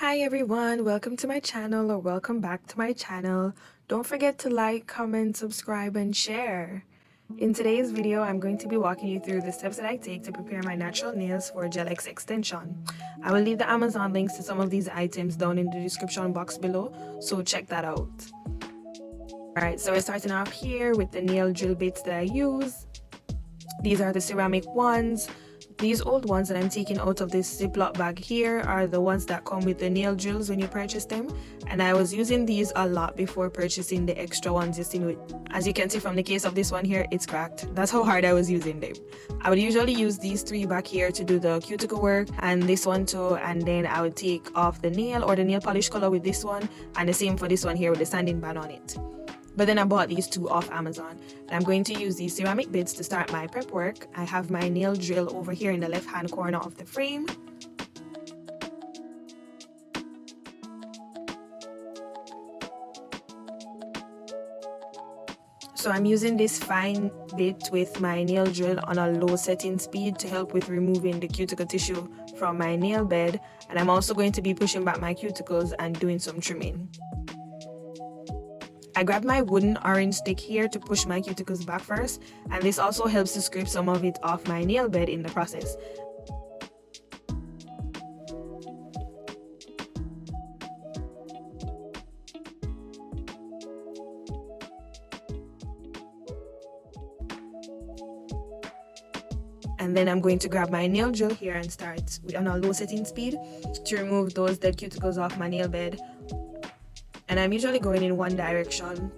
Hi everyone, welcome to my channel or welcome back to my channel. Don't forget to like, comment, subscribe, and share. In today's video, I'm going to be walking you through the steps that I take to prepare my natural nails for gelX extension. I will leave the Amazon links to some of these items down in the description box below, so check that out. Alright, so we're starting off here with the nail drill bits that I use. These are the ceramic ones. These old ones that I'm taking out of this Ziploc bag here are the ones that come with the nail drills when you purchase them, and I was using these a lot before purchasing the extra ones you see with. As you can see from the case of this one here, it's cracked. That's how hard I was using them. I would usually use these three back here to do the cuticle work, and this one too, and then I would take off the nail or the nail polish color with this one, and the same for this one here with the sanding band on it. But then I bought these two off Amazon. And I'm going to use these ceramic bits to start my prep work. I have my nail drill over here in the left hand corner of the frame. So I'm using this fine bit with my nail drill on a low setting speed to help with removing the cuticle tissue from my nail bed. And I'm also going to be pushing back my cuticles and doing some trimming. I grabbed my wooden orange stick here to push my cuticles back first, and this also helps to scrape some of it off my nail bed in the process. And then I'm going to grab my nail drill here and start on a low setting speed to remove those dead cuticles off my nail bed. And I'm usually going in one direction.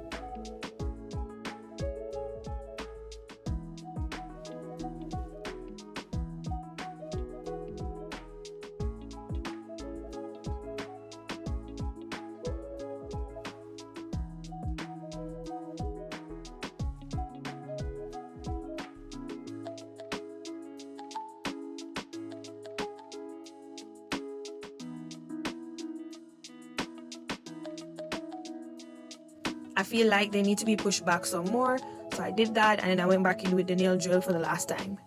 I feel like they need to be pushed back some more, so I did that, and then I went back in with the nail drill for the last time.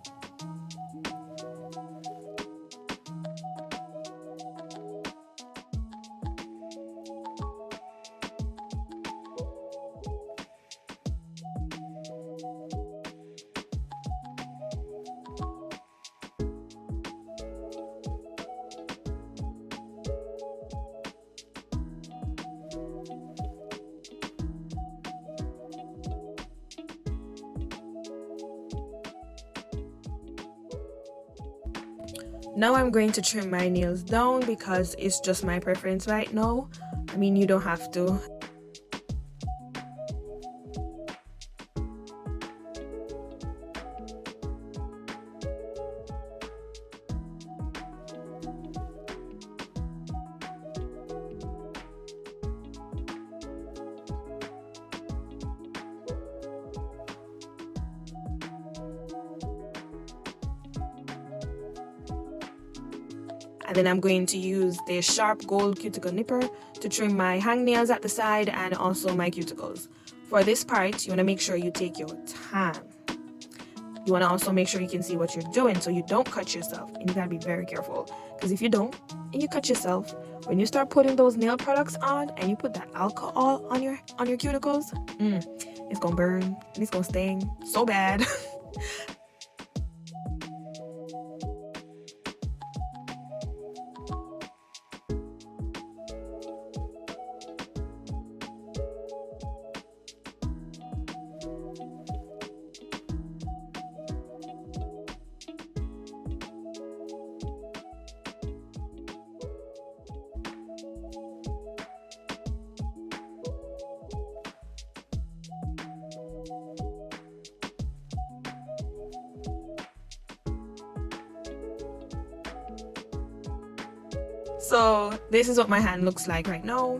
Now I'm going to trim my nails down because it's just my preference right now. I mean, you don't have to. And then I'm going to use the sharp gold cuticle nipper to trim my hangnails at the side and also my cuticles. For this part, you want to make sure you take your time. You want to also make sure you can see what you're doing so you don't cut yourself. And you got to be very careful, because if you don't and you cut yourself, when you start putting those nail products on and you put that alcohol on your cuticles, it's going to burn and it's going to sting so bad. So this is what my hand looks like right now.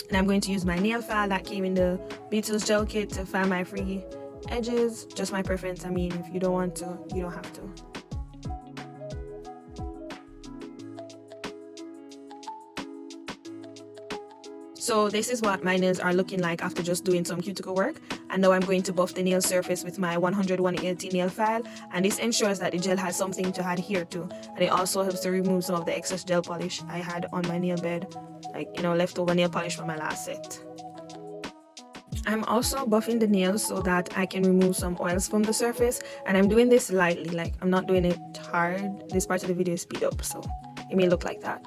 And I'm going to use my nail file that came in the Beetles gel kit to file my free edges. Just my preference. I mean, if you don't want to, you don't have to. So this is what my nails are looking like after just doing some cuticle work. And now I'm going to buff the nail surface with my 100/180 nail file, and this ensures that the gel has something to adhere to, and it also helps to remove some of the excess gel polish I had on my nail bed, like, you know, leftover nail polish from my last set. I'm also buffing the nails so that I can remove some oils from the surface, and I'm doing this lightly, like I'm not doing it hard. This part of the video is speed up, so it may look like that.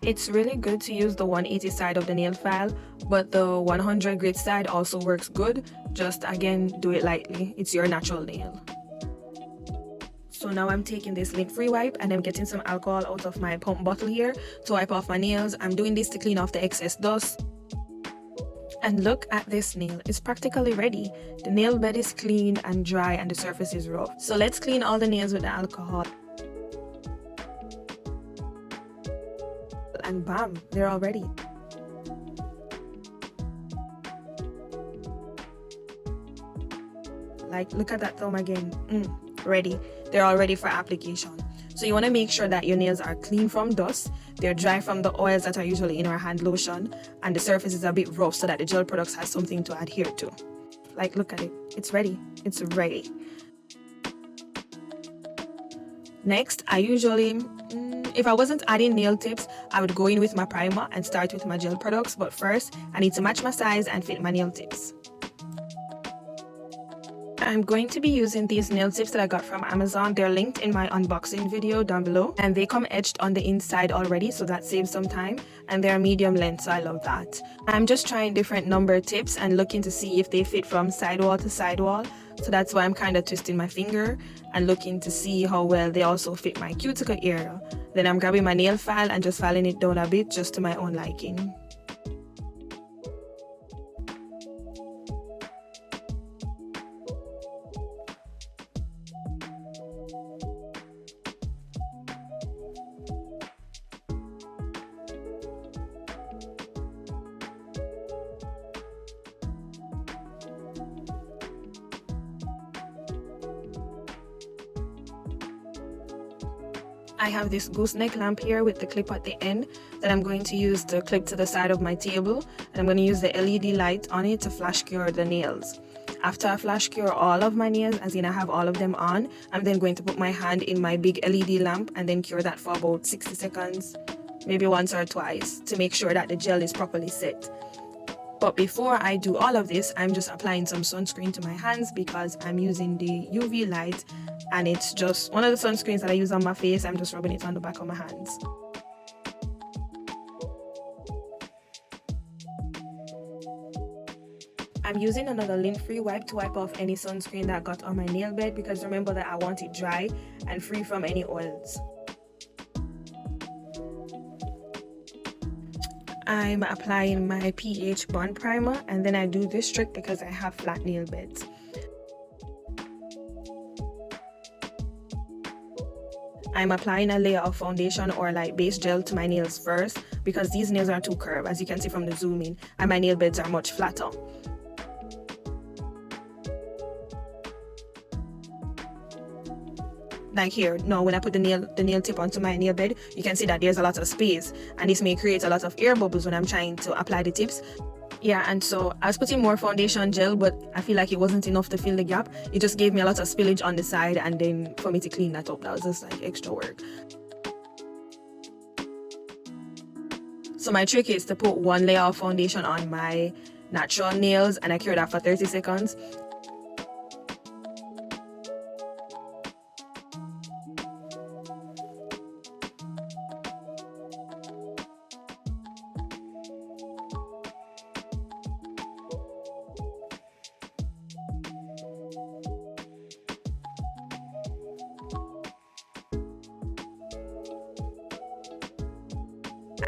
It's really good to use the 180 side of the nail file, but the 100 grit side also works good. Just again, do it lightly. It's your natural nail. So now I'm taking this lint-free wipe and I'm getting some alcohol out of my pump bottle here to wipe off my nails. I'm doing this to clean off the excess dust. And look at this nail, it's practically ready. The nail bed is clean and dry and the surface is rough. So let's clean all the nails with the alcohol. And bam, they're all ready. Like, look at that thumb again. Ready. They're all ready for application. So you want to make sure that your nails are clean from dust, they're dry from the oils that are usually in our hand lotion, and the surface is a bit rough so that the gel products has something to adhere to. Like, look at it. It's ready. It's ready. Next, I usually, if I wasn't adding nail tips, I would go in with my primer and start with my gel products. But first, I need to match my size and fit my nail tips. I'm going to be using these nail tips that I got from Amazon. They're linked in my unboxing video down below, and they come etched on the inside already, so that saves some time, and they're medium length, so I love that. I'm just trying different number tips and looking to see if they fit from sidewall to sidewall, so that's why I'm kind of twisting my finger and looking to see how well they also fit my cuticle area. Then I'm grabbing my nail file and just filing it down a bit just to my own liking. I have this gooseneck lamp here with the clip at the end that I'm going to use to clip to the side of my table, and I'm going to use the LED light on it to flash cure the nails. After I flash cure all of my nails, as in I have all of them on, I'm then going to put my hand in my big LED lamp and then cure that for about 60 seconds, maybe once or twice, to make sure that the gel is properly set. But before I do all of this, I'm just applying some sunscreen to my hands because I'm using the UV light, and it's just one of the sunscreens that I use on my face. I'm just rubbing it on the back of my hands. I'm using another lint-free wipe to wipe off any sunscreen that got on my nail bed, because remember that I want it dry and free from any oils. I'm applying my pH bond primer, and then I do this trick because I have flat nail beds. I'm applying a layer of foundation or like base gel to my nails first because these nails are too curved, as you can see from the zoom in, and my nail beds are much flatter. Like here, now when I put the nail tip onto my nail bed, you can see that there's a lot of space, and this may create a lot of air bubbles when I'm trying to apply the tips. Yeah, and so I was putting more foundation gel, but I feel like it wasn't enough to fill the gap. It just gave me a lot of spillage on the side, and then for me to clean that up, that was just like extra work. So my trick is to put one layer of foundation on my natural nails, and I cure that for 30 seconds.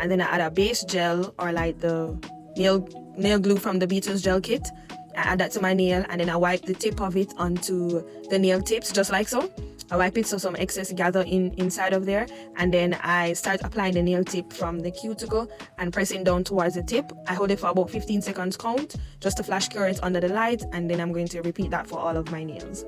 And then I add a base gel, or like the nail glue from the Beetles gel kit. I add that to my nail, and then I wipe the tip of it onto the nail tips, just like so. I wipe it so some excess gather inside of there, and then I start applying the nail tip from the cuticle and pressing down towards the tip. I hold it for about 15 seconds count, just to flash cure it under the light, and then I'm going to repeat that for all of my nails.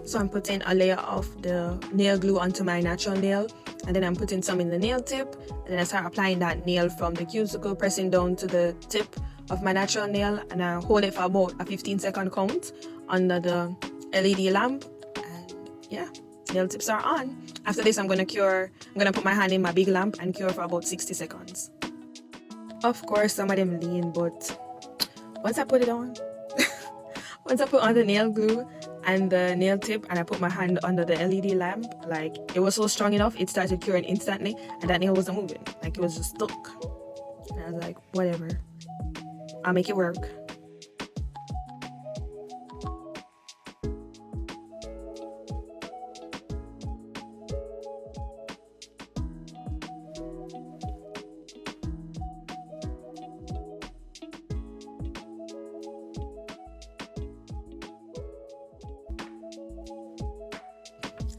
So I'm putting a layer of the nail glue onto my natural nail, and then I'm putting some in the nail tip, and then I start applying that nail from the cuticle, pressing down to the tip of my natural nail, and I hold it for about a 15-second count under the LED lamp, and yeah, nail tips are on. After this, I'm gonna put my hand in my big lamp and cure for about 60 seconds. Of course, some of them lean, but once I put it on, once I put on the nail glue and the nail tip and I put my hand under the LED lamp, like, it was so strong enough, it started curing instantly, and that nail wasn't moving, like it was just stuck. And I was like, whatever, I'll make it work.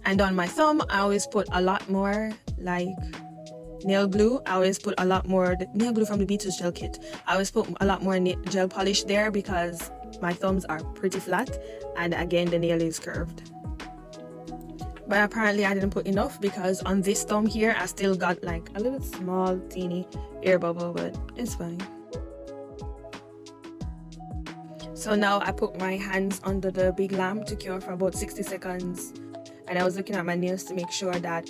And on my thumb, I always put a lot more like nail glue. I always put a lot more nail glue from the Beetles gel kit. I always put a lot more gel polish there because my thumbs are pretty flat, and again, the nail is curved. But apparently I didn't put enough, because on this thumb here, I still got like a little small teeny air bubble, but it's fine. So now I put my hands under the big lamp to cure for about 60 seconds. And I was looking at my nails to make sure that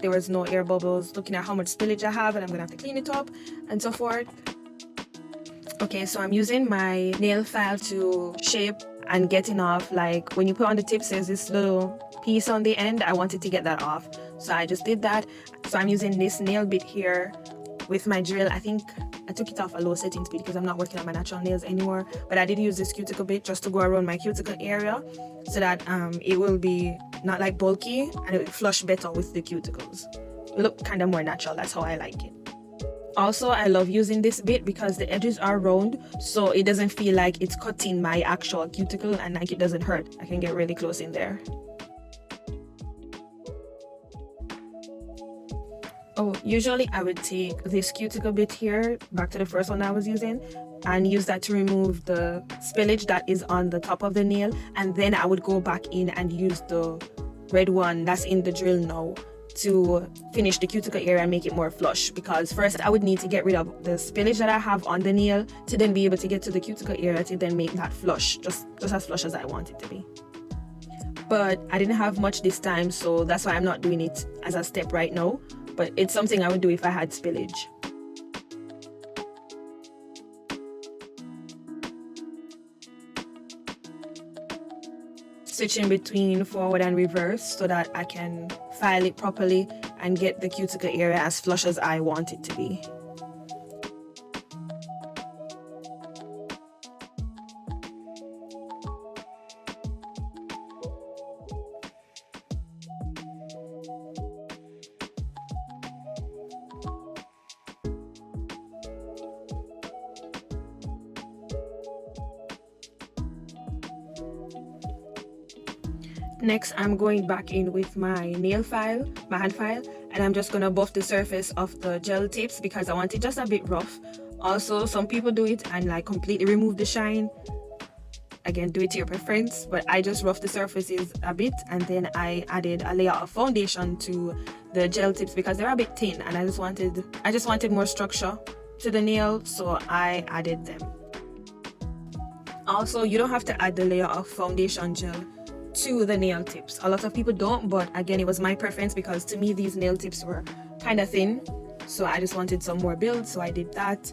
there was no air bubbles, looking at how much spillage I have, and I'm gonna have to clean it up and so forth. Okay, so I'm using my nail file to shape and getting off, like when you put on the tips, there's this little piece on the end. I wanted to get that off, so I just did that. So I'm using this nail bit here with my drill. I think I took it off a low setting speed because I'm not working on my natural nails anymore, but I did use this cuticle bit just to go around my cuticle area so that it will be not like bulky, and it will flush better with the cuticles. It look kind of more natural. That's how I like it. Also, I love using this bit because the edges are round, so it doesn't feel like it's cutting my actual cuticle, and like it doesn't hurt. I can get really close in there. Oh, usually I would take this cuticle bit here, back to the first one I was using, and use that to remove the spillage that is on the top of the nail, and then I would go back in and use the red one that's in the drill now to finish the cuticle area and make it more flush, because first I would need to get rid of the spillage that I have on the nail to then be able to get to the cuticle area to then make that flush, just as flush as I want it to be. But I didn't have much this time, so that's why I'm not doing it as a step right now, but it's something I would do if I had spillage. Switching between forward and reverse so that I can file it properly and get the cuticle area as flush as I want it to be. Next, I'm going back in with my nail file, my hand file, and I'm just gonna buff the surface of the gel tips because I want it just a bit rough. Also, some people do it and like completely remove the shine. Again, do it to your preference, but I just roughed the surfaces a bit, and then I added a layer of foundation to the gel tips because they're a bit thin, and I just wanted more structure to the nail, so I added them. Also, you don't have to add the layer of foundation gel to the nail tips. A lot of people don't, but again, it was my preference because to me these nail tips were kind of thin, so I just wanted some more build, so I did that.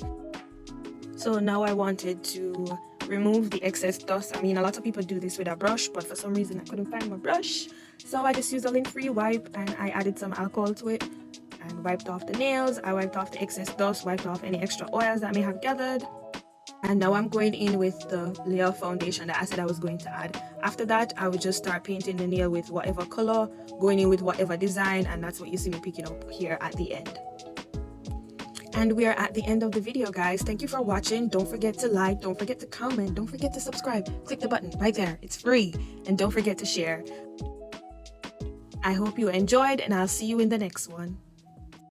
So now I wanted to remove the excess dust. I mean, a lot of people do this with a brush, but for some reason I couldn't find my brush, so I just used a lint-free wipe and I added some alcohol to it and wiped off the nails. I wiped off the excess dust, wiped off any extra oils that may have gathered. And now I'm going in with the layer of foundation that I said I was going to add. After that, I would just start painting the nail with whatever color, going in with whatever design, and that's what you see me picking up here at the end. And we are at the end of the video, guys. Thank you for watching. Don't forget to like, don't forget to comment, don't forget to subscribe. Click the button right there. It's free. And don't forget to share. I hope you enjoyed, and I'll see you in the next one.